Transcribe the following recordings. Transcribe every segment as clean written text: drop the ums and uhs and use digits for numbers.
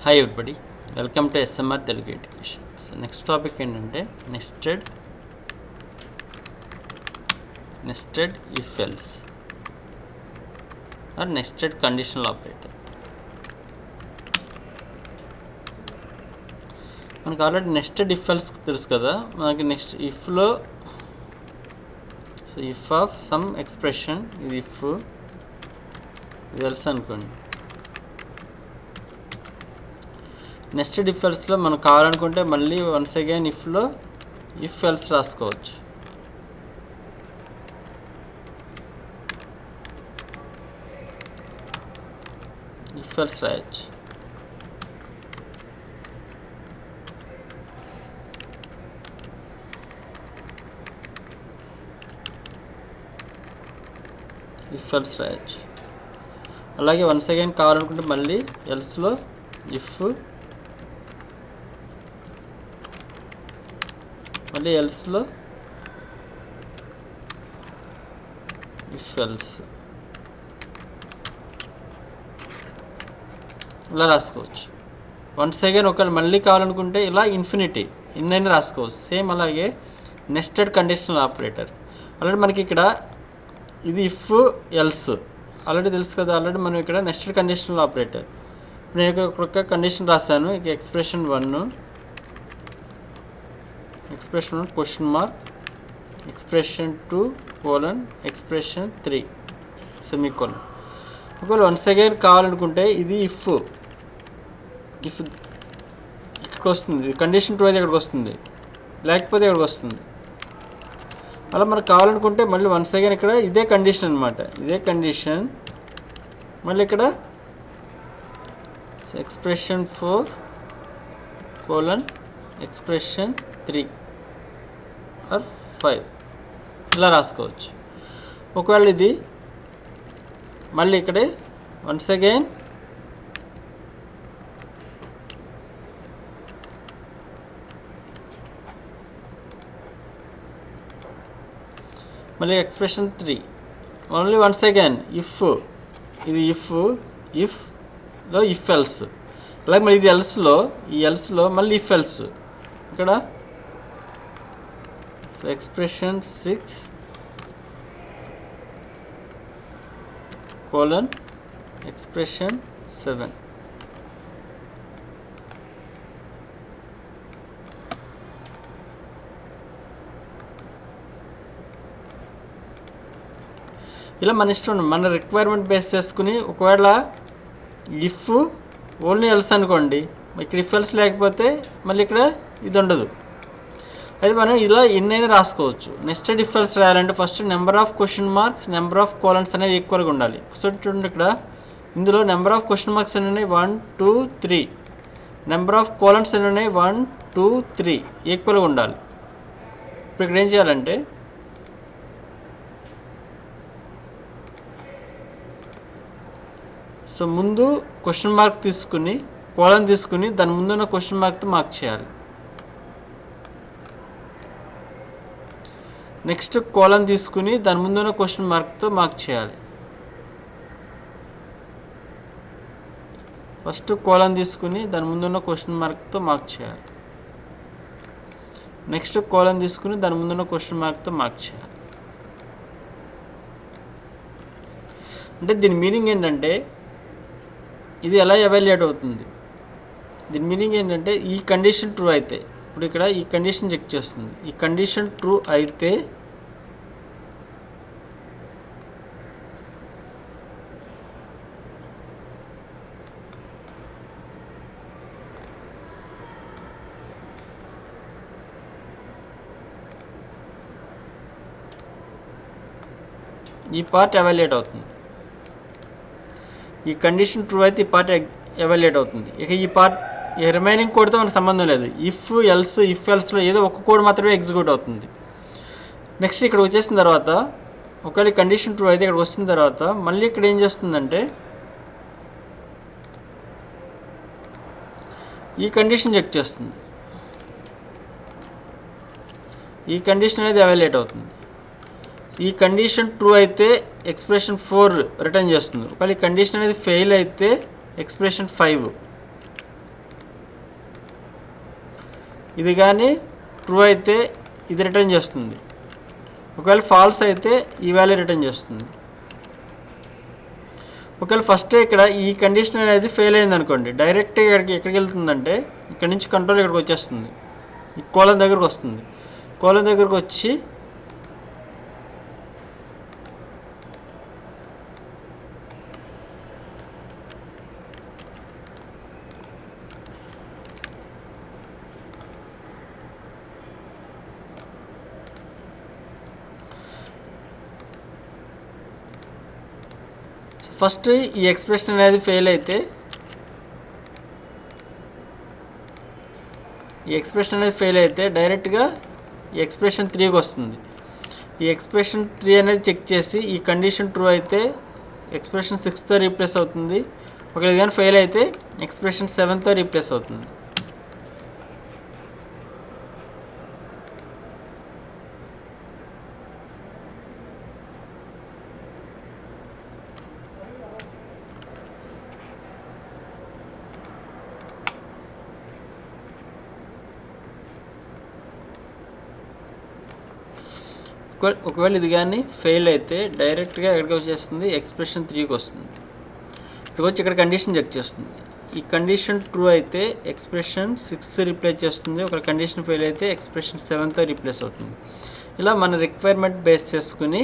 Hi everybody, welcome to SMR Telugu education. So next topic ఏంటంటే nested if else or nested conditional operator. మనకు already nested if else తెలుసు కదా. మనకి next ఇఫ్లో so if of some expression, ఇది if else అనుకోండి. Nested if ఎల్స్లో మనం కావాలనుకుంటే మళ్ళీ వన్స్ అగైన్ ఇఫ్లో ఇఫ్ ఎల్స్ రాసుకోవచ్చు. ఇఫ్ ఎల్స్ రాయొచ్చు. ఇఫ్ ఎల్స్ రాయొచ్చు. అలాగే వన్స్ అగైన్ కావాలనుకుంటే మళ్ళీ ఎల్స్లో ఇఫ్, మళ్ళీ ఎల్స్లో ఇఫ్ ఎల్స్, ఇలా రాసుకోవచ్చు. వన్స్ అగైన్ ఒకవేళ మళ్ళీ కావాలనుకుంటే ఇలా ఇన్ఫినిటీ ఇన్నైనా రాసుకోవచ్చు. సేమ్ అలాగే నెస్టెడ్ కండిషనల్ ఆపరేటర్. ఆల్రెడీ మనకి ఇక్కడ ఇది ఇఫ్ ఎల్స్ ఆల్రెడీ తెలుసు కదా. ఆల్రెడీ మనం ఇక్కడ నెస్టెడ్ కండిషనల్ ఆపరేటర్. నేను ఇక్కడ ఒక కండిషన్ రాశాను. ఇక expression 1, expression 1 question mark, expression 2 colon, expression 3 semicolon. ఒకవేళ వన్స్ అగైన్ కావాలనుకుంటే ఇది ఇఫ్ ఇక్కడికి వస్తుంది, కండిషన్ 2 అయితే ఇక్కడికి వస్తుంది, లేకపోతే ఇక్కడికి వస్తుంది. అలా మనకు కావాలనుకుంటే మళ్ళీ వన్స్ అగైన్ ఇక్కడ ఇదే కండిషన్ అనమాట. ఇదే కండిషన్ మళ్ళీ ఇక్కడ ఎక్స్ప్రెషన్ 4 కోలన్, ఎక్స్ప్రెషన్ 3 ఆర్ 5 ఇలా రాసుకోవచ్చు. ఒకవేళ ఇది మళ్ళీ ఇక్కడే వన్స్ అగైన్ మళ్ళీ expression 3 only once again if, ఇది ఇఫ్లో ఇఫ్ ఎల్స్. అలాగే మళ్ళీ ఇది ఎల్స్లో, ఈ ఎల్స్లో మళ్ళీ ఇఫ్ ఎల్స్ ఇక్కడ. సో ఎక్స్ప్రెషన్ 6 కోలన్, ఎక్స్ప్రెషన్ 7 ఇలా మన ఇష్టం, మన రిక్వైర్మెంట్ బేస్ చేసుకుని. ఒకవేళ ఇఫ్ ఓన్లీ ఎల్స్ అనుకోండి, ఇక్కడ ఇఫ్ ఎల్స్ లేకపోతే మళ్ళీ ఇక్కడ ఇది ఉండదు. అయితే మనం ఇలా ఎన్నైనా రాసుకోవచ్చు. నెస్టెడ్ ఇఫ్ ఎల్స్ రాయాలంటే first number of question marks, number of colons అనేవి ఈక్వల్గా ఉండాలి. సో చూడండి, ఇక్కడ ఇందులో నెంబర్ ఆఫ్ క్వశ్చన్ మార్క్స్ ఎన్ని ఉన్నాయి, 1 2 3. నెంబర్ ఆఫ్ కోలన్స్ ఎన్ని ఉన్నాయి, 1 2 3 ఈక్వల్గా ఉండాలి. ఇప్పుడు ఇక్కడ ఏం చేయాలంటే సో ముందు క్వశ్చన్ మార్క్ తీసుకుని, కోలన్ తీసుకుని దాని ముందున్న క్వశ్చన్ మార్క్తో మార్క్ చేయాలి. నెక్స్ట్ కోలన్ తీసుకుని దాని ముందున్న క్వశ్చన్ మార్క్తో మార్క్ చేయాలి. ఫస్ట్ కోలన్ తీసుకుని దాని ముందున్న క్వశ్చన్ మార్క్తో మార్క్ చేయాలి. నెక్స్ట్ కోలన్ తీసుకుని దాని ముందున్న క్వశ్చన్ మార్క్తో మార్క్ చేయాలి. అంటే దీని మీనింగ్ ఏంటంటే ఇది ఎలా ఎవాల్యుయేట్ అవుతుంది. దీని మీనింగ్ ఏంటంటే ఈ కండిషన్ ట్రూ అయితే, ఇప్పుడు ఇక్కడ ఈ కండిషన్ చెక్ చేస్తుంది. ఈ కండిషన్ ట్రూ అయితే ఈ పార్ట్ ఎవాల్యుయేట్ అవుతుంది. ఈ కండిషన్ ట్రూ అయితే ఈ పార్ట్ ఎవాల్యుయేట్ అవుతుంది. ఇక ఈ పార్ట్, ఈ రిమైనింగ్ కోడ్తో మనకు సంబంధం లేదు. ఇఫ్ ఎల్స్లో ఏదో ఒక కోడ్ మాత్రమే ఎగ్జిక్యూట్ అవుతుంది. నెక్స్ట్ ఇక్కడ వచ్చేసిన తర్వాత ఒకవేళ కండిషన్ ట్రూ అయితే ఇక్కడికి వచ్చిన తర్వాత మళ్ళీ ఇక్కడ ఏం చేస్తుందంటే ఈ కండిషన్ చెక్ చేస్తుంది. ఈ కండిషన్ అనేది ఎవాల్యుయేట్ అవుతుంది. ఈ కండిషన్ ట్రూ అయితే ఎక్స్ప్రెషన్ 4 రిటర్న్ చేస్తుంది. ఒకవేళ ఈ కండిషన్ అనేది ఫెయిల్ అయితే ఎక్స్ప్రెషన్ 5 ఇది కానీ ట్రూ అయితే ఇది రిటర్న్ చేస్తుంది, ఒకవేళ ఫాల్స్ అయితే ఈ వాల్యూ రిటర్న్ చేస్తుంది. ఒకవేళ ఫస్టే ఇక్కడ ఈ కండిషన్ అనేది ఫెయిల్ అయింది అనుకోండి, డైరెక్ట్గా ఎక్కడికి వెళ్తుందంటే ఇక్కడ నుంచి కంట్రోల్ ఇక్కడికి వచ్చేస్తుంది, ఈ కోలన్ దగ్గరకు వస్తుంది. కోలన్ దగ్గరకు వచ్చి ఫస్ట్ ఈ ఎక్స్ప్రెషన్ అనేది ఫెయిల్ అయితే డైరెక్ట్గా ఈ ఎక్స్ప్రెషన్ 3కి వస్తుంది. ఈ ఎక్స్ప్రెషన్ 3 అనేది చెక్ చేసి ఈ కండిషన్ ట్రూ అయితే ఎక్స్ప్రెషన్ 6తో రీప్లేస్ అవుతుంది, ఒకవేళ కానీ ఫెయిల్ అయితే ఎక్స్ప్రెషన్ 7తో రీప్లేస్ అవుతుంది. ఒకవేళ ఇది కానీ ఫెయిల్ అయితే డైరెక్ట్గా ఎక్కడికి వచ్చేస్తుంది, ఎక్స్ప్రెషన్ 3కి వస్తుంది. ఇక్కడికి వచ్చి ఇక్కడ కండిషన్ చెక్ చేస్తుంది. ఈ కండిషన్ ట్రూ అయితే ఎక్స్ప్రెషన్ 6 రీప్లేస్ చేస్తుంది, ఒక కండిషన్ ఫెయిల్ అయితే ఎక్స్ప్రెషన్ 7తో రీప్లేస్ అవుతుంది. ఇలా మన రిక్వైర్మెంట్ బేస్ చేసుకుని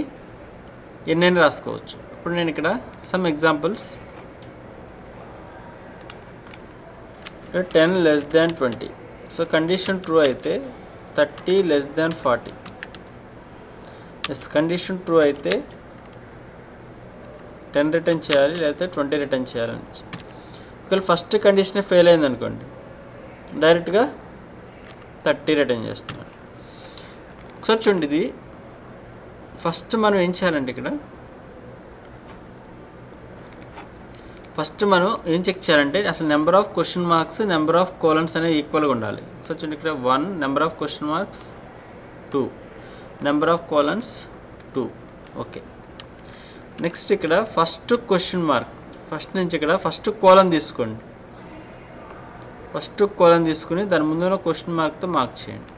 ఎన్నైనా రాసుకోవచ్చు. ఇప్పుడు నేను ఇక్కడ some examples, 10 less than 20. So condition true అయితే 30 less than 40. Yes, condition true అయితే 10 రిటర్న్ చేయాలి, లేకపోతే 20 రిటర్న్ చేయాలని. ఒకవేళ ఫస్ట్ కండిషన్ ఫెయిల్ అయింది అనుకోండి, డైరెక్ట్గా 30 రిటర్న్ చేస్తున్నాడు. ఒకసారి చూడండి, ఇది ఫస్ట్ మనం ఏం చేయాలంటే ఇక్కడ ఫస్ట్ మనం ఏం చెక్ చేయాలంటే అసలు number of question marks, number of colons అనేవి ఈక్వల్గా ఉండాలి. ఒకసారి చూడండి, ఇక్కడ 1 number of question marks, 2 number of colons 2. Okay, next ఇక్కడ ఫస్ట్ క్వశ్చన్ మార్క్, ఫస్ట్ నుంచి ఇక్కడ ఫస్ట్ కోలన్ తీసుకోండి. ఫస్ట్ కోలన్ తీసుకుని దాని ముందున్న క్వశ్చన్ మార్క్తో మార్క్ చేయండి.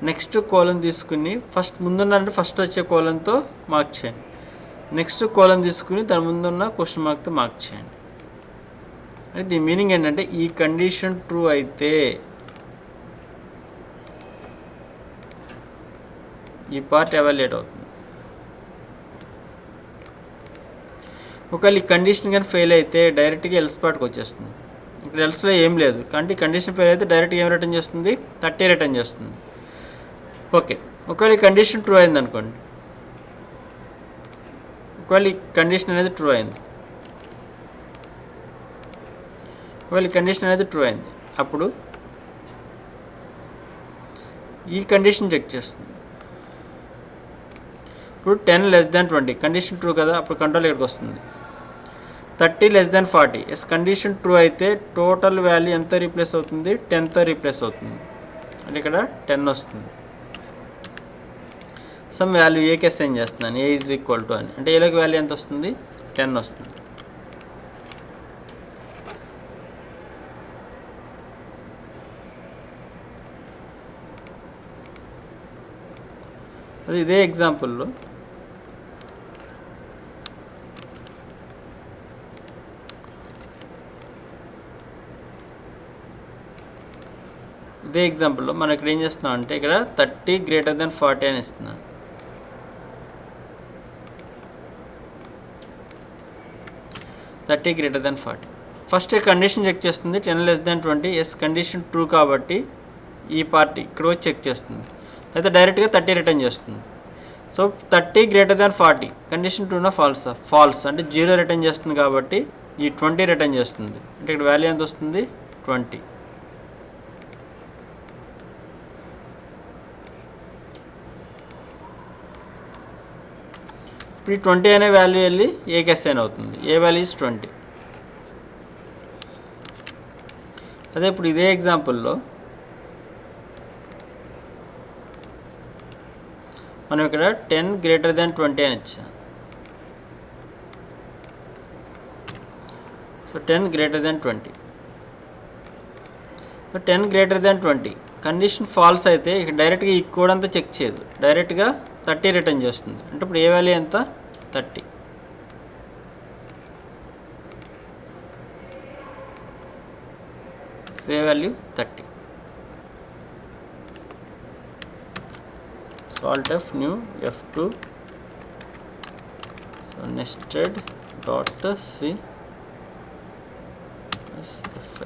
నెక్స్ట్ కోలన్ తీసుకుని ఫస్ట్ ముందున్న అంటే ఫస్ట్ వచ్చే కోలన్తో మార్క్ చేయండి. నెక్స్ట్ కోలన్ తీసుకుని దాని ముందున్న క్వశ్చన్ మార్క్తో మార్క్ చేయండి. అంటే దీని మీనింగ్ ఏంటంటే ఈ కండిషన్ ట్రూ అయితే ఈ పార్ట్ ఎవాల్యుయేట్ అవుతుంది. ఒకవేళ ఈ కండిషన్ కానీ ఫెయిల్ అయితే డైరెక్ట్గా ఎల్స్ పార్ట్కి వచ్చేస్తుంది. ఇక్కడ ఎల్స్లో ఏం లేదు కాబట్టి కండిషన్ ఫెయిల్ అయితే డైరెక్ట్గా ఏం రిటర్న్ చేస్తుంది, 30 రిటర్న్ చేస్తుంది. ఓకే, ఒకవేళ ఈ కండిషన్ ట్రూ అయింది అనుకోండి, ఒకవేళ ఈ కండిషన్ అనేది ట్రూ అయింది, అప్పుడు ఈ కండిషన్ చెక్ చేస్తుంది. ఇప్పుడు 10 less than 20 కండిషన్ ట్రూ కదా, అప్పుడు కంట్రోల్ ఇక్కడికి వస్తుంది. 30 less than 40 yes, condition true అయితే టోటల్ వాల్యూ ఎంత రీప్లేస్ అవుతుంది, 10తో రీప్లేస్ అవుతుంది. అంటే ఇక్కడ 10 వస్తుంది. సమ్ వాల్యూ ఏకి అసైన్ చేస్తున్నాను, ఏ ఈజ్ ఈక్వల్ టు అని, అంటే ఏలోకి వాల్యూ ఎంత వస్తుంది, 10 వస్తుంది. అది ఇదే ఎగ్జాంపుల్లో మనం ఇక్కడ ఏం చేస్తున్నాం అంటే ఇక్కడ 30 greater than 40 అని ఇస్తున్నాను. 30 greater than 40. First condition check చేస్తుంది 10 less than 20. Yes, condition true కాబట్టి ఈ పార్ట్ ఇక్కడ వచ్చి చెక్ చేస్తుంది, అయితే డైరెక్ట్గా 30 రిటర్న్ చేస్తుంది. సో 30 greater than 40 కండిషన్ ట్రూనా ఫాల్స్ అంటే 0 రిటర్న్ చేస్తుంది కాబట్టి ఈ 20 రిటర్న్ చేస్తుంది. అంటే ఇక్కడ వాల్యూ ఎంత వస్తుంది, 20. ఇప్పుడు ఈ 20 అనే వాల్యూ వెళ్ళి ఏకి అసైన్ అవుతుంది, ఏ వాల్యూ ఇస్ 20. అదే ఇప్పుడు ఇదే ఎగ్జాంపుల్లో మనం ఇక్కడ 10 greater than 20 అని ఇచ్చాం. So 10 greater than 20 10 greater than 20 condition falls అయితే ఇక డైరెక్ట్గా ఈ కోడ్ అంతా చెక్ చేయదు, డైరెక్ట్గా 30 రిటర్న్ చేస్తుంది. అంటే ఇప్పుడు ఏ వాల్యూ ఎంత 30. ఏ వాల్యూ 30. సాల్ట్ F new F2 nested dot c f5.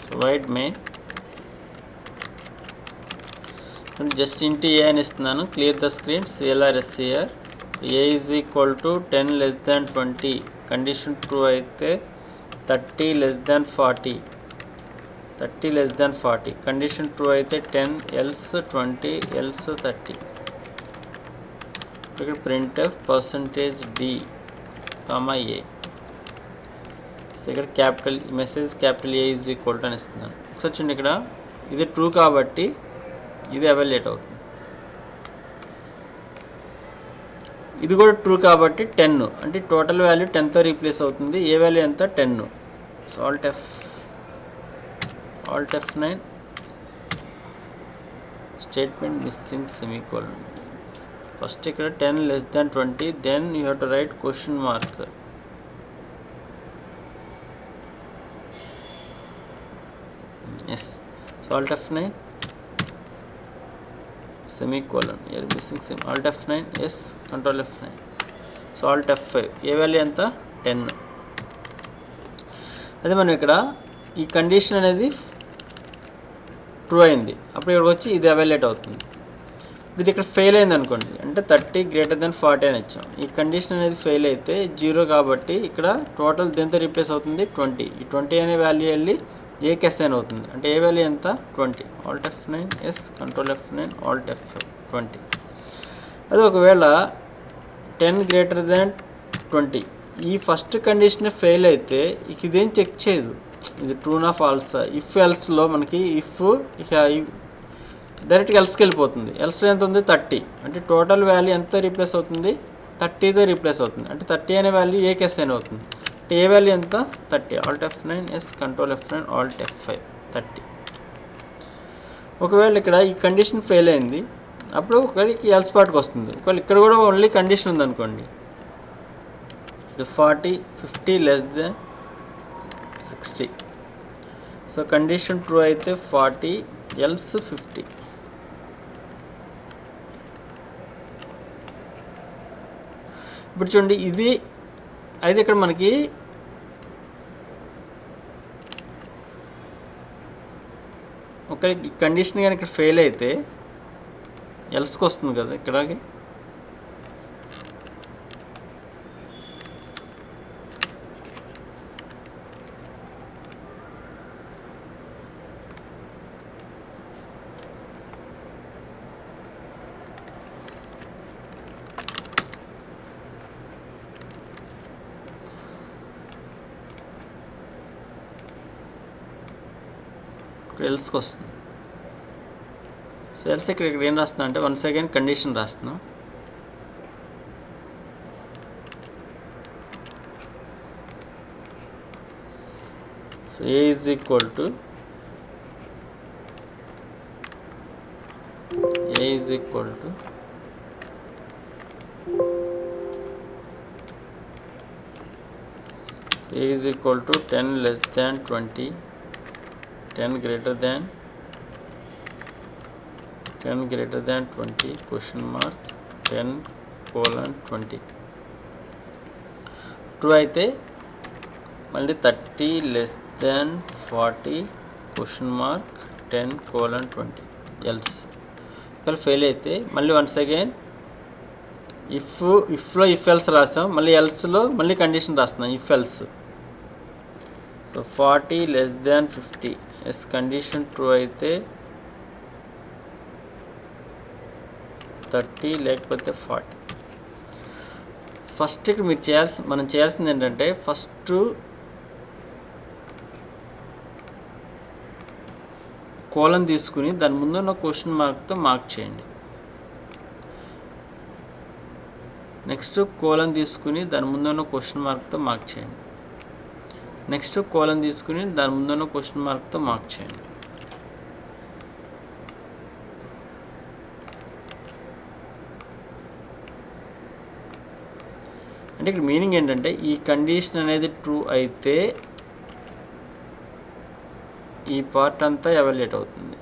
So void main just int a అని ఇస్తున్నాను. Clear the screen clr a is equal to 10 less than 20 condition true అయితే 30 less than 40 కండిషన్ ట్రూ అయితే 10 else 20 else 30. ఇక్కడ printf %d comma a. So ఇక్కడ capital message capital A is equal to అని ఇస్తున్నాను. ఒకసారి చూడండి, ఇక్కడ ఇది ట్రూ కాబట్టి ఇది ఎవాల్యుయేట్ అవుతుంది, ఇది కూడా ట్రూ కాబట్టి 10, అంటే టోటల్ వాల్యూ 10తో రీప్లేస్ అవుతుంది. ఏ వాల్యూ ఎంత 10. So alt F9 statement missing semicolon. First ఇక్కడ 10 less than 20, then you have to write question mark. Yes, so alt F9 semicolon, here missing alt F9, yes, control F9. So alt F5 A value ఎంత 10. అదే మనం ఇక్కడ ఈ condition అనేది true అయింది, అప్పుడు ఇక్కడికి వచ్చి ఇది ఎవాల్యుయేట్ అవుతుంది. ఇది ఇక్కడ ఫెయిల్ అయింది అనుకోండి, అంటే 30 గ్రేటర్ దెన్ 40 అని ఇచ్చాం. ఈ కండిషన్ అనేది ఫెయిల్ అయితే 0 కాబట్టి ఇక్కడ టోటల్ దేంతో రీప్లేస్ అవుతుంది 20. ఈ 20 అనే వాల్యూ వెళ్ళి ఏ కి అసైన్ అవుతుంది, అంటే ఏ వాల్యూ ఎంత 20. Alt F9 yes, control F9, alt F5 20. అది ఒకవేళ 10 గ్రేటర్ దాన్ 20 ఈ ఫస్ట్ కండిషన్ ఫెయిల్ అయితే ఇక ఇదేం చెక్ చేయదు, ఇది ట్రూనా ఫాల్సా. ఇఫ్ ఎల్స్లో మనకి ఇఫ్ ఇక డైరెక్ట్గా ఎల్స్కి వెళ్ళిపోతుంది. ఎల్స్లో ఎంత ఉంది 30, అంటే టోటల్ వాల్యూ ఎంత రీప్లేస్ అవుతుంది 30తో రీప్లేస్ అవుతుంది, అంటే 30 అనే వాల్యూ ఏ కి అసైన్ అవుతుంది, అంటే ఏ వాల్యూ ఎంత 30. Alt F9 yes, control F9, alt F5 30. ఒకవేళ ఇక్కడ ఈ కండిషన్ ఫెయిల్ అయింది, అప్పుడు ఒకవేళకి ఎల్స్ పార్ట్కి వస్తుంది. ఒకవేళ ఇక్కడ కూడా ఓన్లీ కండిషన్ ఉందనుకోండి, 40 50 less than 60. So condition true అయితే 40 ఎల్స్ 50. ఇప్పుడు చూడండి, ఇది అయితే ఇక్కడ మనకి ఒక కండిషన్ కానీ ఇక్కడ ఫెయిల్ అయితే ఎల్స్కి వస్తుంది కదా ఇక్కడికి. ఇక్కడ ఎల్స్కి వస్తుంది. సో ఎల్స్ ఇక్కడ ఏం రాస్తున్నాం అంటే వన్స్ అగైన్ కండిషన్ రాస్తున్నాం. So A is equal to A is equal to 10 less than 20, 10 greater than 20 question mark 10:20. True అయితే మళ్ళీ 30 less than 40 question mark 10:20 else. ఇక్కడ ఫెయిల్ అయితే మళ్ళీ వన్స్ అగైన్ ఇఫ్లో ఇఫ్ ఎల్స్ రాసాం, మళ్ళీ ఎల్స్లో మళ్ళీ కండిషన్ రాస్తున్నాం if else. So 40 less than 50 yes, condition true అయితే 30 లేకపోతే 40. ఫస్ట్ ఇక్కడ మనం చేయాల్సింది ఏంటంటే ఫస్ట్ కోలన్ తీసుకుని దాని ముందు ఉన్న క్వశ్చన్ మార్క్తో మార్క్ చేయండి. నెక్స్ట్ కోలన్ తీసుకుని దాని ముందున్న క్వశ్చన్ మార్క్తో మార్క్ చేయండి. నెక్స్ట్ కోలన్ తీసుకుని దాని ముందున్న క్వశ్చన్ మార్క్తో మార్క్ చేయండి. అంటే ఇక్కడ మీనింగ్ ఏంటంటే ఈ కండిషన్ అనేది ట్రూ అయితే ఈ పార్ట్ అంతా ఎవాల్యుయేట్ అవుతుంది.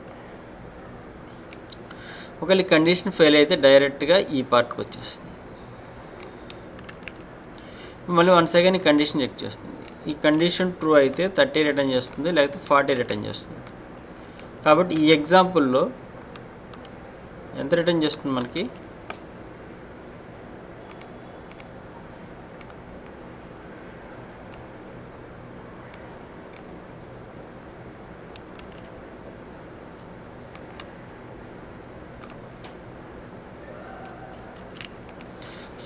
ఒకవేళ ఈ కండిషన్ ఫెయిల్ అయితే డైరెక్ట్గా ఈ పార్ట్కి వచ్చేస్తుంది. మళ్ళీ వన్స్ అగైన్ ఈ కండిషన్ చెక్ చేస్తుంది. ఈ కండిషన్ ట్రూ అయితే 30 రిటర్న్ చేస్తుంది, లేకపోతే 40 రిటర్న్ చేస్తుంది. కాబట్టి ఈ ఎగ్జాంపుల్లో ఎంత రిటర్న్ చేస్తుంది మనకి?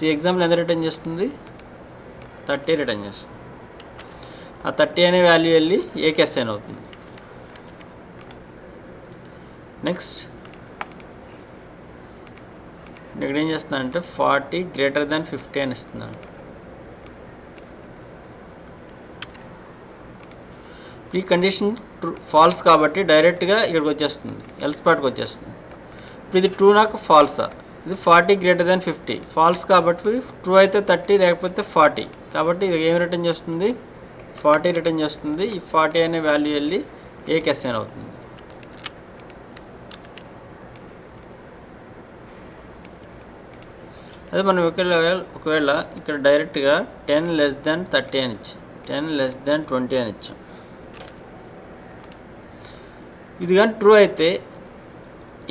ఈ ఎగ్జాంపుల్ ఎంత రిటర్న్ చేస్తుంది? 30 రిటర్న్ చేస్తుంది. ఆ 30 అనే వాల్యూ వెళ్ళి ఏకి అసైన్ అవుతుంది. నెక్స్ట్ ఇక్కడ ఏం చేస్తున్నానంటే 40 గ్రేటర్ దాన్ 50 అని ఇస్తున్నాను. ఈ కండిషన్ ట్రూ ఫాల్స్ కాబట్టి డైరెక్ట్గా ఇక్కడికి వచ్చేస్తుంది, ఎల్స్ పార్ట్కి వచ్చేస్తుంది. ఇప్పుడు ఇది ట్రూ నాకు ఫాల్సా? ఇది 40 గ్రేటర్ దాన్ 50 ఫాల్స్ కాబట్టి ట్రూ అయితే 30 లేకపోతే 40. కాబట్టి ఇది ఏం రిటర్న్ చేస్తుంది? 40 రిటర్న్ చేస్తుంది. ఈ 40 అనే వాల్యూ వెళ్ళి ఏకి అసైన్ అవుతుంది. అదే మనం ఒకవేళ ఇక్కడ డైరెక్ట్గా 10 లెస్ దాన్ 30 అని ఇచ్చాం, 10 లెస్ దాన్ 20 అని ఇచ్చాం. ఇది కానీ ట్రూ అయితే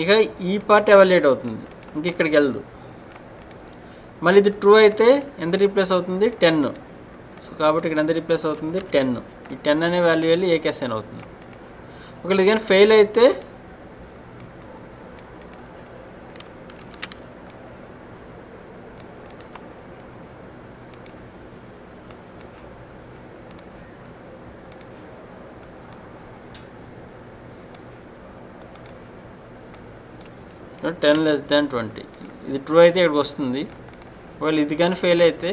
ఇక ఈ పార్ట్ ఎవాల్యుయేట్ అవుతుంది, ఇంక ఇక్కడికి వెళ్ళదు. మళ్ళీ ఇది ట్రూ అయితే ఎంత రీప్లేస్ అవుతుంది? 10. సో కాబట్టి ఇక్కడ ఎంత రీప్లేస్ అవుతుంది? 10. ఈ 10 అనే వాల్యూ వెళ్ళి ఏకి అసైన్ అవుతుంది. ఒకవేళ ఇది కానీ ఫెయిల్ అయితే టెన్ లెస్ దాన్ 20. ఇది ట్రూ అయితే ఇక్కడికి వస్తుంది. ఒకవేళ ఇది కానీ ఫెయిల్ అయితే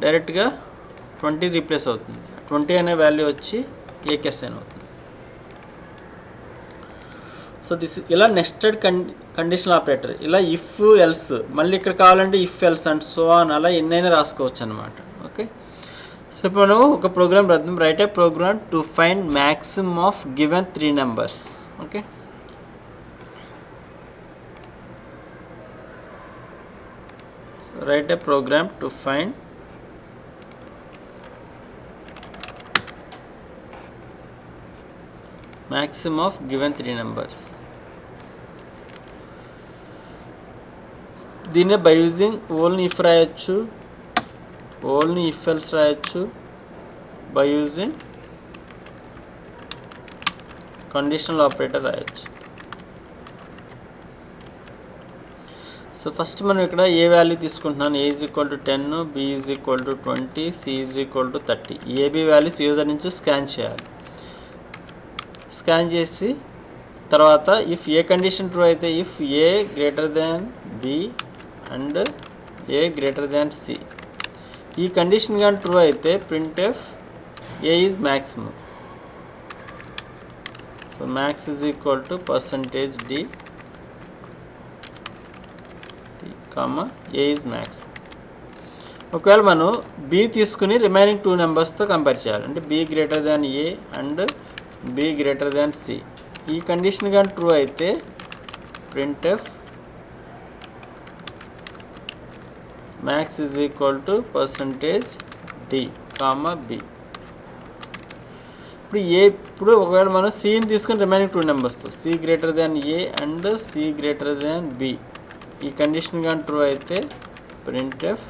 డైరెక్ట్గా 20 రీప్లేస్ అవుతుంది. 20 అనే వాల్యూ వచ్చి ఏకి అసైన్ అవుతుంది. సో ఇలా నెస్టెడ్ కండిషనల్ ఆపరేటర్, ఇలా ఇఫ్ ఎల్స్, మళ్ళీ ఇక్కడ కావాలంటే if else and so on, అలా ఎన్నైనా రాసుకోవచ్చు అనమాట. ఓకే, సో ఇప్పుడు మనం ఒక ప్రోగ్రామ్ రాద్దాం. Write a program to find maximum of given 3 numbers. Okay, so write a program to find maximum of given 3 numbers. దీన్ని బై యూజింగ్ ఓన్లీ ఇఫ్ రాయొచ్చు, ఓన్లీ ఇఫ్ ఎల్స్ రాయొచ్చు, బై యూజింగ్ కండిషనల్ ఆపరేటర్ రాయొచ్చు. So first మనం ఇక్కడ ఏ value తీసుకుంటున్నాను? A is equal to 10, b is equal to 20, c is equal to 30. A b values user నుంచి scan చేయాలి. స్కాన్ చేసి తర్వాత ఇఫ్ ఏ కండిషన్ ట్రూ అయితే if A greater than B and A greater than C. ఈ condition కానీ true అయితే printf A is maximum. So max is equal to %d comma A is maximum. ఒకవేళ మనం B తీసుకుని remaining 2 నెంబర్స్తో compare చేయాలి. అంటే b greater than a and b greater than C. ఈ కండిషన్ కానీ ట్రూ అయితే printf max is equal to %d comma b. ఇప్పుడు ఒకవేళ మనం సిని తీసుకుని రిమైనింగ్ 2 నెంబర్స్తో c greater than a and c greater than b. ఈ కండిషన్ కానీ ట్రూ అయితే printf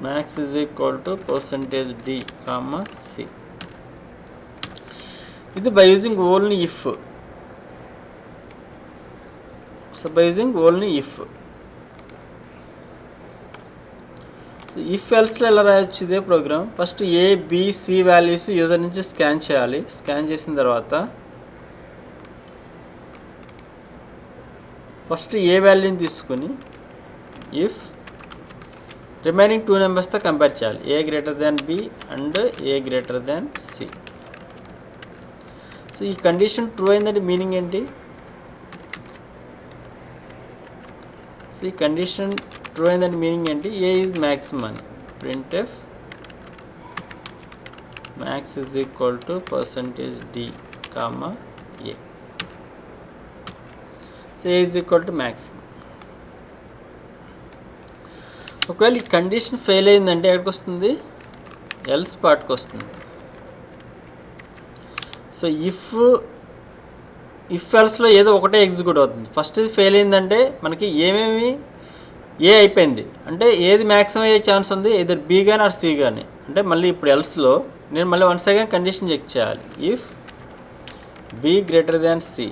max is equal to %d comma c. ఇది by using only if. So by using only if. So if ఎల్స్లో ఎలా రాయొచ్చు ఇదే program? First A B C values user నుంచి scan చేయాలి. స్కాన్ చేసిన తర్వాత ఫస్ట్ ఏ వాల్యూని తీసుకుని ఇఫ్ రిమైనింగ్ 2 నెంబర్స్తో కంపేర్ చేయాలి. A greater than B and A greater than c. So ఈ కండిషన్ ట్రూ అయిందంటే మీనింగ్ ఏంటి? సో ఈ కండిషన్ ట్రూ అయిందంటే మీనింగ్ ఏంటి? ఏ ఈజ్ మ్యాక్సిమం అని. printf max is equal to %d comma a. So a is equal to maximum. ఒకవేళ ఈ condition fail అయిందంటే ఎక్కడికి వస్తుంది? ఎల్స్ పార్ట్కి వస్తుంది. సో ఇఫ్ ఎల్స్లో ఏదో ఒకటే ఎగ్జిక్యూట్ అవుతుంది. ఫస్ట్ ఇది ఫెయిల్ అయిందంటే మనకి ఏమేమి ఏ అయిపోయింది అంటే ఏది మ్యాక్సిమం అయ్యే ఛాన్స్ ఉంది? ఇద్దరు బి కానీ ఆర్ సి కానీ. అంటే మళ్ళీ ఇప్పుడు ఎల్స్లో నేను మళ్ళీ వన్స్ అగైన్ కండిషన్ చెక్ చేయాలి. If b greater than c,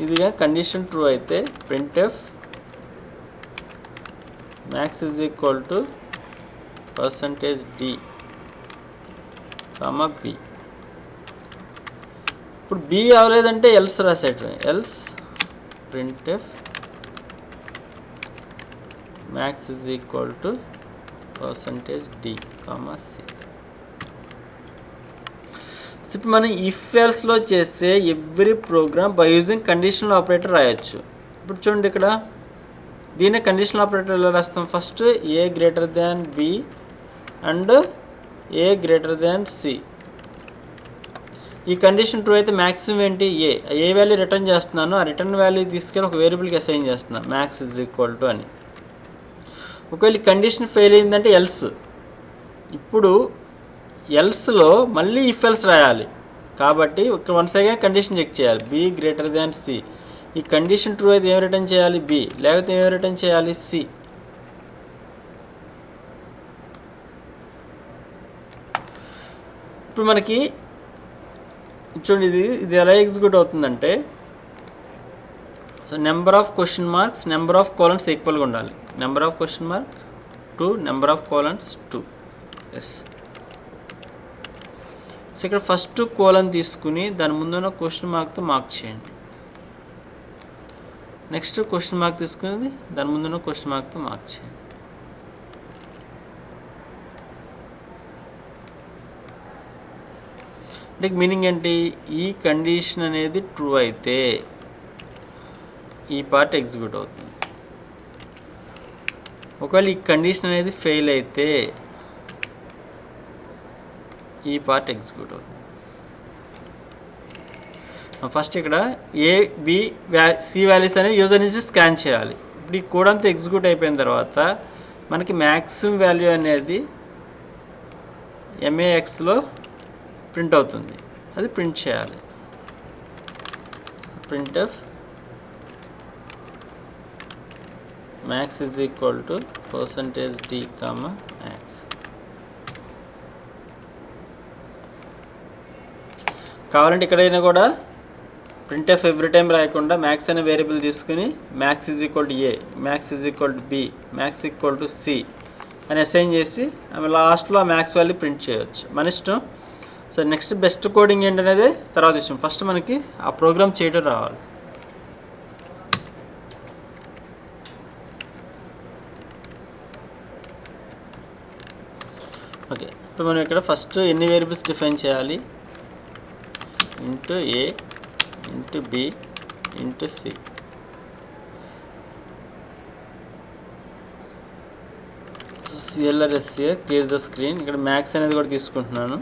ఇదిగా కండిషన్ ట్రూ అయితే printf max is equal to %d comma b. ఇప్పుడు బి అవ్వలేదంటే ఎల్స్ రాసేటం. Else printf max is equal to %d comma c. ఇప్పుడు మనం ఇఫ్ ఎల్స్లో చేసే every program by using conditional operator రాయొచ్చు. ఇప్పుడు చూడండి ఇక్కడ దీన్ని కండిషనల్ ఆపరేటర్ ఎలా రాస్తాం? First A greater than B and A greater than C. ఈ కండిషన్ ట్రూ అయితే మ్యాక్సిమం ఏంటి? ఏ వాల్యూ రిటర్న్ చేస్తున్నాను, ఆ రిటర్న్ వాల్యూ తీసుకెళ్ళి ఒక వేరియబుల్కి అసైన్ చేస్తున్నాను, మ్యాక్స్ ఇజ్ ఈక్వల్ టు అని. ఒకవేళ ఈ కండిషన్ ఫెయిల్ అయిందంటే ఎల్స్. ఇప్పుడు ఎల్స్లో మళ్ళీ ఇఫ్ ఎల్స్ రాయాలి కాబట్టి ఇక్కడ వన్స్ అగైన్ కండిషన్ చెక్ చేయాలి. B greater than C. ఈ కండిషన్ ట్రూ అయితే ఏం రిటర్న్ చేయాలి? బి. లేకపోతే ఏం రిటర్న్ చేయాలి? సి. ఇప్పుడు మనకి చూడండి ఇది ఎలా ఎగ్జిక్యూట్ అవుతుందంటే, so number of question marks number of colons ఈక్వల్గా ఉండాలి. Number of question mark to number of colons 2. Yes. So ఇక్కడ ఫస్ట్ కోలన్ తీసుకుని దాని ముందున్న క్వశ్చన్ మార్క్తో మార్క్ చేయండి. నెక్స్ట్ క్వశ్చన్ మార్క్ తీసుకుని దాని ముందున్న క్వశ్చన్ మార్క్తో మార్క్ చేయండి. అంటే మీనింగ్ ఏంటి? ఈ కండిషన్ అనేది ట్రూ అయితే ఈ పార్ట్ ఎగ్జిక్యూట్ అవుతుంది. ఒకవేళ ఈ కండిషన్ అనేది ఫెయిల్ అయితే ఈ పార్ట్ ఎగ్జిక్యూట్ అవుతుంది. ఫస్ట్ ఇక్కడ ఏ బి సి వాల్యూస్ అనేవి యూజర్ నుంచి స్కాన్ చేయాలి. ఇప్పుడు ఈ కోడ్ అంతా ఎగ్జిక్యూట్ అయిపోయిన తర్వాత మనకి మ్యాక్సిమం వాల్యూ అనేది MAXలో ప్రింట్ అవుతుంది. అది ప్రింట్ చేయాలి. printf max is equal to %d comma max. కావాలంటే ఇక్కడైనా కూడా printf ఎవ్రీ టైం రాయకుండా మ్యాక్స్ అనే వేరియబుల్ తీసుకుని max is equal to A, max is equal to B, max equal to C అని అసైన్ చేసి ఆమె లాస్ట్లో ఆ మ్యాక్స్ వాల్యూ ప్రింట్ చేయవచ్చు. మన ఇష్టం. సో నెక్స్ట్ బెస్ట్ కోడింగ్ ఏంటనేది తర్వాత ఇష్టం. ఫస్ట్ మనకి ఆ ప్రోగ్రామ్ చేయడం రావాలి. ఓకే, ఇప్పుడు మనం ఇక్కడ ఫస్ట్ ఎన్ని వేరియబుల్స్ డిఫైన్ చేయాలి? Int A, int B, int C. CLRSA clear the screen. ఇక్కడ మ్యాక్స్ అనేది కూడా తీసుకుంటున్నాను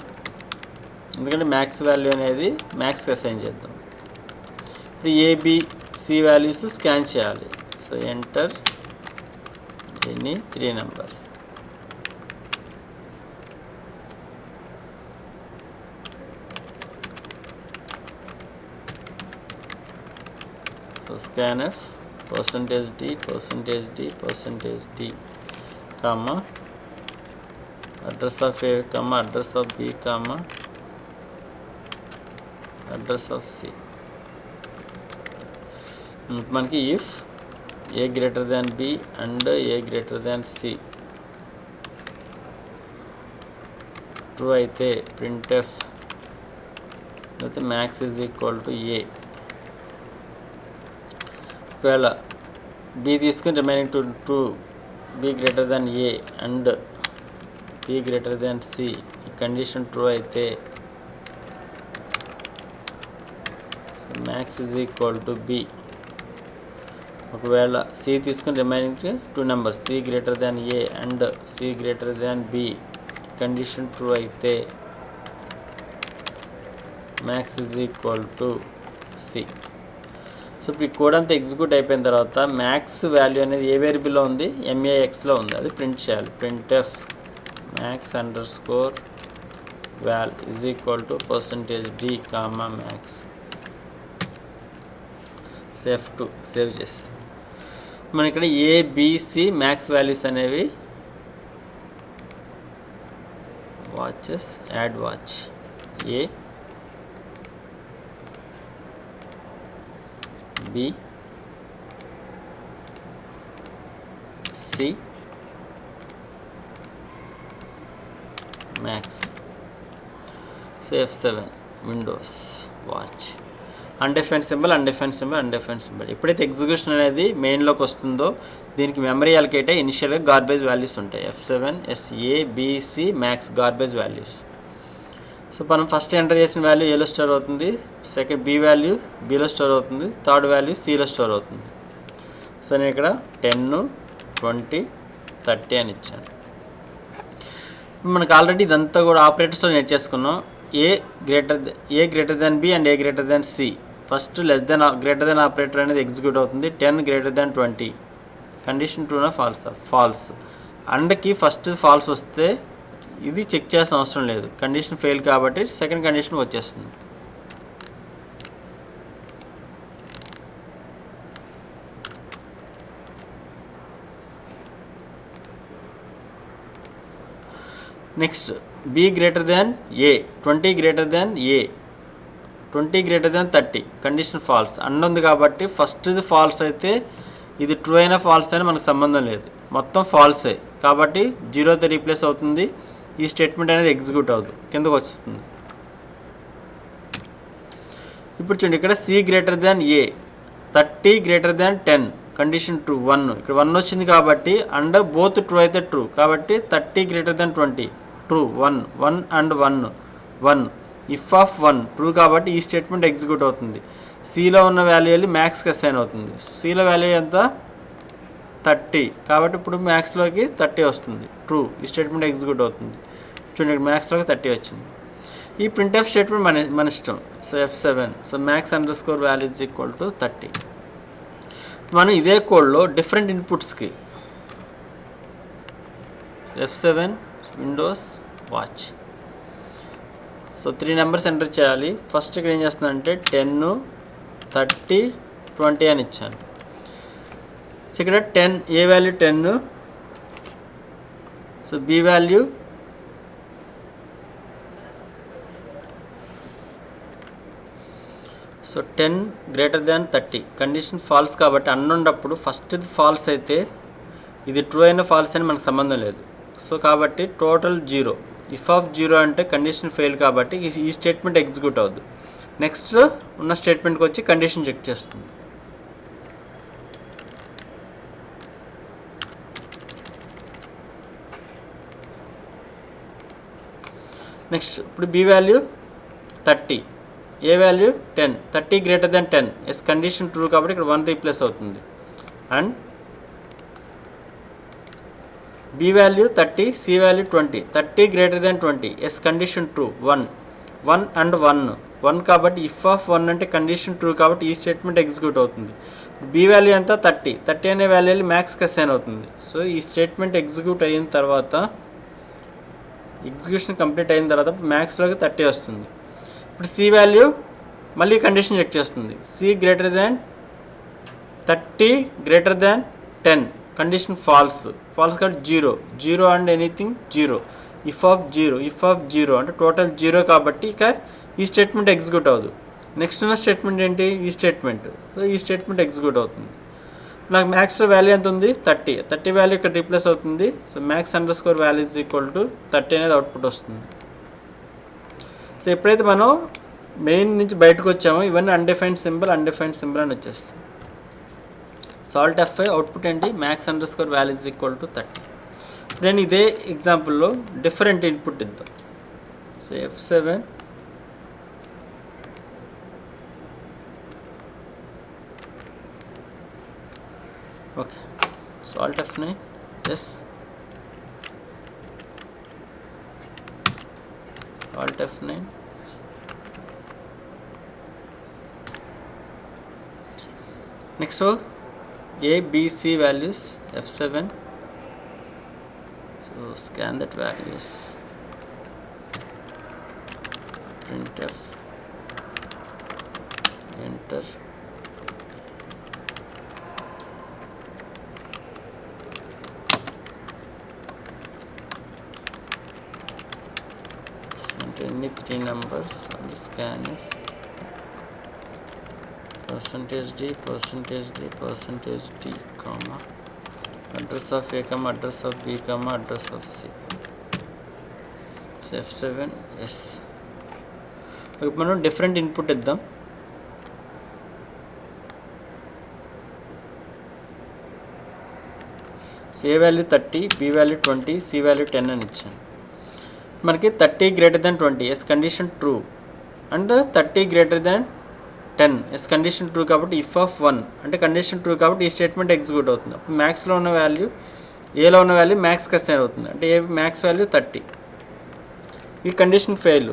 ఎందుకంటే మ్యాక్స్ వాల్యూ అనేది మ్యాక్స్కి అసైన్ చేద్దాం. ఇప్పుడు ఏబిసి వాల్యూస్ స్కాన్ చేయాలి. So enter any 3 numbers. So scanf %d %d %d comma address of a comma address of b comma address of c. మనకి if a greater than b and a greater than c true అయితే printf అయితే max is equal to a. ఒకవేళ b తీసుకుని remaining true, b greater than a and b greater than c ఈ condition true అయితే max is equal to b. ఒకవేళ సి తీసుకుని remaining 2 numbers c greater than a and c greater than b condition true అయితే max is equal to c. So ఇప్పుడు ఈ code అంతా execute అయిపోయిన తర్వాత మ్యాక్స్ వాల్యూ అనేది ఏ వేరియబుల్లో ఉంది, MAXలో ఉంది, అది ప్రింట్ చేయాలి. Printf max under score wall is equal to %d comma max. F2 save చేసి మన ఇక్కడ ABC మ్యాక్స్ వాల్యూస్ అనేవి watches add watch A B C max. So F7 windows watch undefined symbol undefined symbol undefined symbol. ఎప్పుడైతే execution అనేది మెయిన్లోకి వస్తుందో దీనికి memory allocate అయ్యి ఇనిషియల్గా గార్బేజ్ వాల్యూస్ ఉంటాయి. F7 SABC max garbage values. So మనం first enter చేసిన వాల్యూ ఏలో స్టోర్ అవుతుంది, సెకండ్ బి వాల్యూ బిలో స్టోర్ అవుతుంది, థర్డ్ వాల్యూ సిలో స్టోర్ అవుతుంది. సో నేను ఇక్కడ 10, 20, 30 అని ఇచ్చాను. మనకు ఆల్రెడీ ఇదంతా కూడా ఆపరేటర్స్లో నేర్చేసుకున్నాం. A greater than B and A greater than c. First greater than operator అనేది ఎగ్జిక్యూట్ అవుతుంది. 10 గ్రేటర్ దాన్ 20 కండిషన్ ట్రూనా ఫాల్సా? ఫాల్స్. అండ్కి ఫస్ట్ ఫాల్స్ వస్తే ఇది చెక్ చేయాల్సిన అవసరం లేదు, కండిషన్ ఫెయిల్ కాబట్టి సెకండ్ కండిషన్కి వచ్చేస్తుంది. Next b greater than a 20 greater than a 20 greater than 30 condition false. And ఉంది కాబట్టి ఫస్ట్ది ఫాల్స్ అయితే ఇది ట్రూ అయినా ఫాల్స్ అయినా మనకు సంబంధం లేదు, మొత్తం ఫాల్సే కాబట్టి 0తో రీప్లేస్ అవుతుంది. ఈ స్టేట్మెంట్ అనేది ఎగ్జిక్యూట్ అవుతుంది, కిందకు వస్తుంది. ఇప్పుడు చూడండి ఇక్కడ సి గ్రేటర్ దాన్ ఏ 30 గ్రేటర్ దాన్ 10 కండిషన్ ట్రూ 1. ఇక్కడ 1 వచ్చింది కాబట్టి అండ్ బోత్ ట్రూ అయితే ట్రూ కాబట్టి 30 greater than 20 true 1 and 1 if of 1 true కాబట్టి ఈ స్టేట్మెంట్ ఎగ్జిక్యూట్ అవుతుంది. సిలో ఉన్న వాల్యూ వెళ్ళి మ్యాక్స్కి అసైన్ అవుతుంది. సిలో వాల్యూ ఎంత 30 కాబట్టి ఇప్పుడు మ్యాక్స్లోకి 30 వస్తుంది, ట్రూ. ఈ స్టేట్మెంట్ ఎగ్జిక్యూట్ అవుతుంది. చూడండి మ్యాక్స్లోకి 30 వచ్చింది. ఈ ప్రింట్ఎఫ్ స్టేట్మెంట్ మన ఇష్టం. So F7 so max underscore value is equal to 30. మనం ఇదే కోడ్లో డిఫరెంట్ ఇన్పుట్స్కి F7 windows watch. So 3 numbers enter చేయాలి. ఫస్ట్ ఇక్కడ ఏం చేస్తుందంటే 10, 30, 20 అని ఇచ్చాను. సో ఇక్కడ 10 a value 10, so b value so 10 greater than 30 condition false కాబట్టి అన్నున్నప్పుడు ఫస్ట్ ఇది ఫాల్స్ అయితే ఇది ట్రూ అయిన ఫాల్స్ అని మనకు సంబంధం లేదు. సో కాబట్టి టోటల్ 0. ఇఫ్ ఆఫ్ 0 అంటే కండిషన్ ఫెయిల్ కాబట్టి ఈ స్టేట్మెంట్ ఎగ్జిక్యూట్ అవుద్ది. నెక్స్ట్ ఉన్న స్టేట్మెంట్కి వచ్చి కండిషన్ చెక్ చేస్తుంది. నెక్స్ట్ ఇప్పుడు బి వాల్యూ 30 ఏ value 10 30 greater than 10 yes condition true కాబట్టి ఇక్కడ 1 రీప్లేస్ అవుతుంది. And b value 30 c value 20 30 greater than 20 yes condition true 1 and 1 కాబట్టి ఇఫ్ ఆఫ్ 1 అంటే కండిషన్ ట్రూ కాబట్టి ఈ స్టేట్మెంట్ ఎగ్జిక్యూట్ అవుతుంది. బి వాల్యూ ఎంత 30 అనే వాల్యూ మ్యాక్స్కి అసైన్ అవుతుంది. సో ఈ స్టేట్మెంట్ ఎగ్జిక్యూట్ అయిన తర్వాత ఎగ్జిక్యూషన్ కంప్లీట్ అయిన తర్వాత మ్యాక్స్లోకి 30 వస్తుంది. ఇప్పుడు సి వాల్యూ మళ్ళీ కండిషన్ చెక్ చేస్తుంది. C greater than 30 greater than 10 condition false కాబట్టి 0 అండ్ ఎనీథింగ్ 0 ఇఫ్ ఆఫ్ 0 అంటే టోటల్ 0 కాబట్టి ఇక ఈ స్టేట్మెంట్ ఎగ్జిక్యూట్ అవ్వదు. నెక్స్ట్ ఉన్న స్టేట్మెంట్ ఏంటి ఈ స్టేట్మెంట్. సో ఈ స్టేట్మెంట్ ఎగ్జిక్యూట్ అవుతుంది. నాకు మ్యాక్స్లో వాల్యూ ఎంత ఉంది 30 వాల్యూ ఇక్కడ రీప్లేస్ అవుతుంది. So max underscore value is equal to 30 అనేది అవుట్పుట్ వస్తుంది. సో ఎప్పుడైతే మనం మెయిన్ నుంచి బయటకు వచ్చామో ఇవన్నీ అన్డిఫైన్డ్ సింబల్ అని వచ్చేస్తాయి. సాల్ట్ F5 అవుట్పుట్ ఏంటి max underscore value is equal to 30. నేను ఇదే ఎగ్జాంపుల్లో డిఫరెంట్ ఇన్పుట్ ఇద్దాం. So F7 Okay, so Alt F9, yes, Alt F9. Next, so A, B, C values, F7. So scan that values, printf, enter. Enter any 3 numbers on the scanf. %d, %d, comma, address of A, comma, address of B, comma, address of C. So F7, yes. ఇప్పుడు మనం different input ఇద్దాం. So a value 30, b value 20, c value 10 అని ఇచ్చాను. మనకి 30 greater than 20 yes condition true and 30 greater than 10 yes condition true కాబట్టి if of 1 అంటే condition true కాబట్టి ఈ స్టేట్మెంట్ ఎగ్జిక్యూట్ అవుతుంది. అప్పుడు మ్యాక్స్లో ఉన్న వాల్యూ ఏలో ఉన్న వాల్యూ మ్యాక్స్కి అసైన్ అవుతుంది. అంటే ఏ మ్యాక్స్ వాల్యూ 30. ఈ కండిషన్ ఫెయిల్.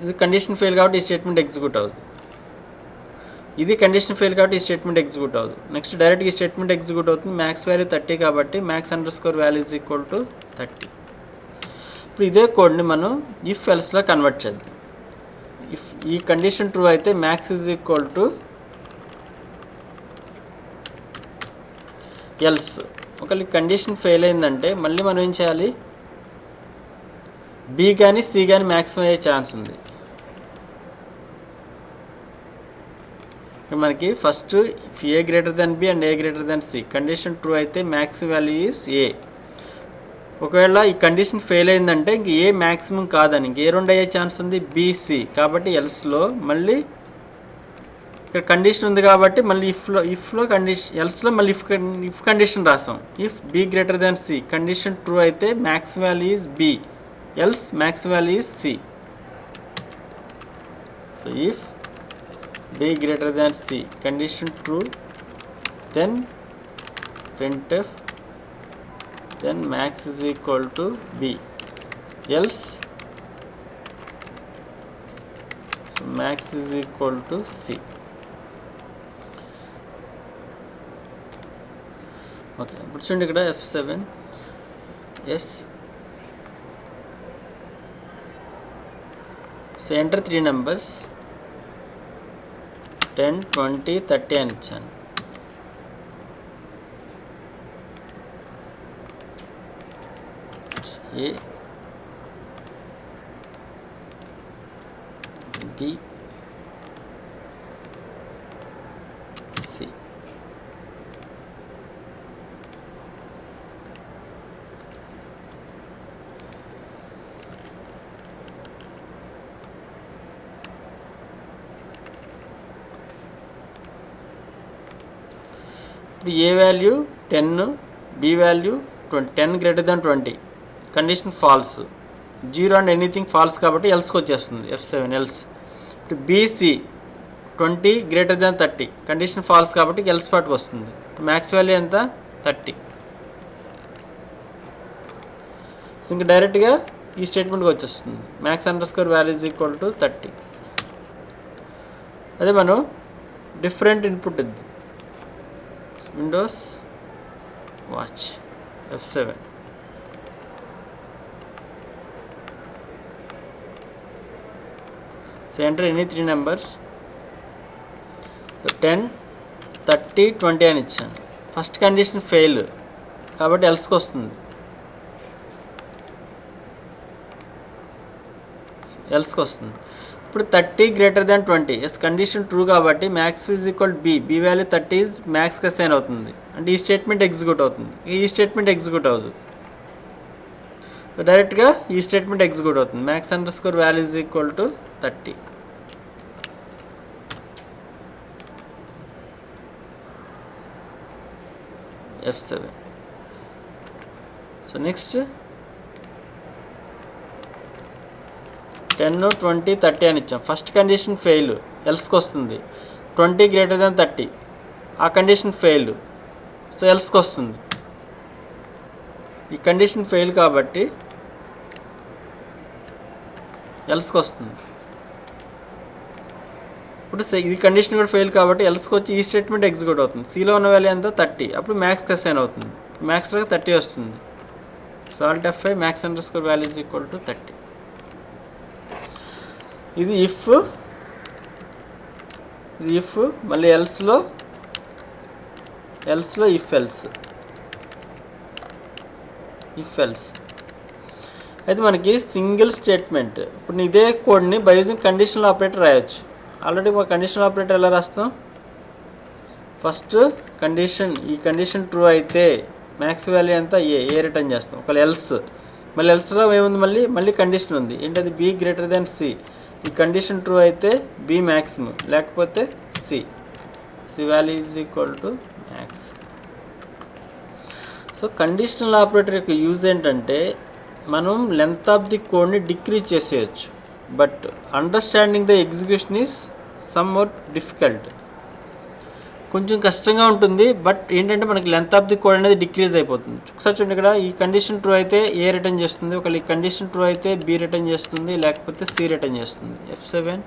ఇది కండిషన్ ఫెయిల్ కాబట్టి ఈ స్టేట్మెంట్ ఎగ్జిక్యూట్ అవుతుంది. ఇది కండిషన్ ఫెయిల్ కాబట్టి ఈ స్టేట్మెంట్ ఎగ్జిక్యూట్ అవుతుంది. నెక్స్ట్ డైరెక్ట్గా ఈ స్టేట్మెంట్ ఎగ్జిక్యూట్ అవుతుంది. మ్యాక్స్ వాల్యూ 30 కాబట్టి max underscore value is equal to 30. ఇప్పుడు ఇదే కోడ్ని మనం ఇఫ్ ఎల్స్లో కన్వర్ట్ చేద్దాం. ఇఫ్ ఈ కండిషన్ ట్రూ అయితే max is equal to else. ఒకవేళ కండిషన్ ఫెయిల్ అయిందంటే మళ్ళీ మనం ఏం చేయాలి, బి కానీ సి కానీ మ్యాక్సిమం అయ్యే ఛాన్స్ ఉంది. మనకి first A greater than B and A greater than C condition true అయితే మ్యాక్స్ వాల్యూ ఈజ్ ఏ. ఒకవేళ ఈ కండిషన్ ఫెయిల్ అయిందంటే ఇంక ఏ మ్యాక్సిమం కాదని ఇంక ఏ 2 అయ్యే ఛాన్స్ ఉంది, బిసి. కాబట్టి ఎల్స్లో మళ్ళీ ఇక్కడ కండిషన్ ఉంది కాబట్టి మళ్ళీ ఇఫ్లో కండిషన్ ఎల్స్లో మళ్ళీ ఇఫ్ కండిషన్ రాస్తాం. If b greater than C condition true అయితే max value is b, else max value is c. So if b greater than c condition true then printf then max is equal to b, else so max is equal to c. Okay, ఇప్పుడు చూడండి ఇక్కడ F7, yes. So enter 3 numbers 10, 20, 30 అని ఇచ్చాను. A, B, c. ఇప్పుడు a value 10, b value 20, 10 greater than 20 condition false, 0 and anything false కాబట్టి ఎల్స్కి వచ్చేస్తుంది F7 else. ఇప్పుడు b c 20 greater than 30 condition false కాబట్టి ఎల్స్ పార్ట్కి వస్తుంది. మ్యాక్స్ వాల్యూ ఎంత 30. సో ఇంకా డైరెక్ట్గా ఈ స్టేట్మెంట్కి వచ్చేస్తుంది max underscore value is equal to 30. అదే మనం డిఫరెంట్ ఇన్పుట్ ఇద్దాం. Windows watch F7. So enter any 3 numbers. So 10, 30, 20 అని ఇచ్చాను. ఫస్ట్ కండిషన్ ఫెయిల్ కాబట్టి ఎల్స్కి వస్తుంది. ఎల్స్కి వస్తుంది. ఇప్పుడు 30 greater than 20 yes condition true కాబట్టి max is equal b, b value 30 is మ్యాక్స్కి అసైన్ అవుతుంది. అంటే ఈ స్టేట్మెంట్ ఎగ్జిక్యూట్ అవుతుంది. ఈ స్టేట్మెంట్ ఎగ్జిక్యూట్ అవ్వదు. డైరెక్ట్గా ఈ స్టేట్మెంట్ ఎగ్జిక్యూట్ అవుతుంది max underscore value is equal to 30. F7. So next 10, 20, 30 అని ఇచ్చాం. ఫస్ట్ కండిషన్ ఫెయిల్, ఎల్స్కి వస్తుంది. 20 గ్రేటర్ దాన్ 30, ఆ కండిషన్ ఫెయిల్, సో ఎల్స్కి వస్తుంది. ఈ కండిషన్ ఫెయిల్ కాబట్టి ఎల్స్కి వస్తుంది. ఇప్పుడు ఈ కండిషన్ కూడా ఫెయిల్ కాబట్టి ఎల్స్కి వచ్చి ఈ స్టేట్మెంట్ ఎగ్జిక్యూట్ అవుతుంది. సిలో ఉన్న వాల్యూ ఎంత 30, అప్పుడు మ్యాక్స్కి అసైన్ అవుతుంది. మ్యాక్స్లో 30 వస్తుంది. So Alt F5 max underscore value is equal to 30. ఇది ఇఫ్ మళ్ళీ ఎల్స్లో ఇఫ్ ఎల్స్ అయితే మనకి సింగిల్ స్టేట్మెంట్. ఇప్పుడు ఇదే కోడ్ని బై యూజింగ్ కండిషనల్ ఆపరేటర్ రాయొచ్చు. ఆల్రెడీ మా కండిషనల్ ఆపరేటర్ ఎలా రాస్తాం, ఫస్ట్ ఈ కండిషన్ ట్రూ అయితే మ్యాక్స్ వాల్యూ ఎంత ఏ రిటర్న్ చేస్తాం. ఒకవేళ మళ్ళీ ఎల్స్లో ఏముంది, మళ్ళీ కండిషన్ ఉంది. ఏంటది, బి గ్రేటర్ దెన్ సి. ఈ కండిషన్ ట్రూ అయితే బి మ్యాక్సిమం, లేకపోతే C value is equal to max. So conditional operator యొక్క యూజ్ ఏంటంటే మనం లెంత్ ఆఫ్ ది కోడ్ని డిక్రీజ్ చేసేయచ్చు. But understanding the execution is somewhat difficult, కొంచెం కష్టంగా ఉంటుంది. బట్ ఏంటంటే మనకి లెంత్ ఆఫ్ ది కోడ్ అనేది డిక్రీజ్ అయిపోతుంది. ఒకసారి చూడండి, ఇక్కడ ఈ కండిషన్ ట్రూ అయితే ఏ రిటర్న్ చేస్తుంది, ఒకవేళ ఈ కండిషన్ ట్రూ అయితే బి రిటర్న్ చేస్తుంది, లేకపోతే సి రిటర్న్ చేస్తుంది. F7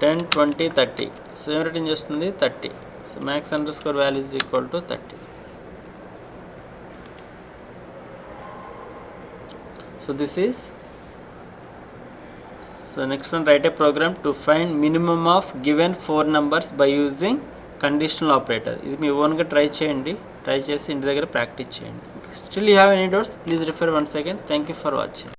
10, 20, 30. సో ఏం రిటర్న్ చేస్తుంది, 30. So max underscore value is equal to 30. So this is next one, write a program to find minimum of given 4 numbers by using conditional operator. ఇది మీ ఓన్గా try చేసి ఇంటి దగ్గర practice చేయండి. Still you have any doubts, please refer once again. Thank you for watching.